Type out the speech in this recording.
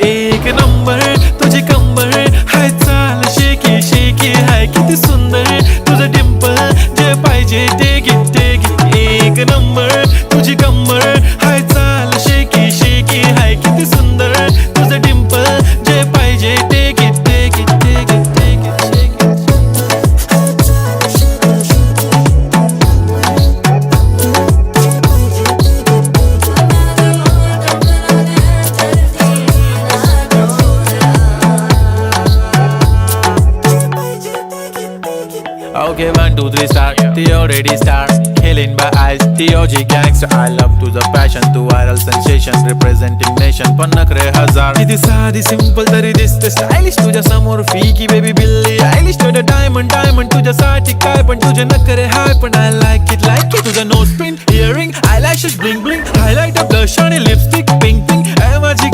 एक नंबर तुझी कंबर हाय चाल शेकी शेकी हाय किती सुंदर तुझं डिंपल जे पाहिजे ते घे एक नंबर तुझी कंबर हाय चाल शेकी शेकी हाय किती सुंदर तुझं डिंपल जे पाहिजे ते घे Okay, 1, 2, 3 start. The already start. Killing by eyes. The OG gangster. I love to the passion, to viral sensation, representing nation. पण नखरे हजार. किती साधी simple तरी दिसते stylish. तुझ्या समोर फीकी baby बिल्ली आयलिश. तुझं diamond तुझ्यासाठी काय पण तुझे नखरे हाय पण I like it. तुझं nose pin, earring, eyelashes bling bling, highlighter, blush आणि lipstick pink. माझी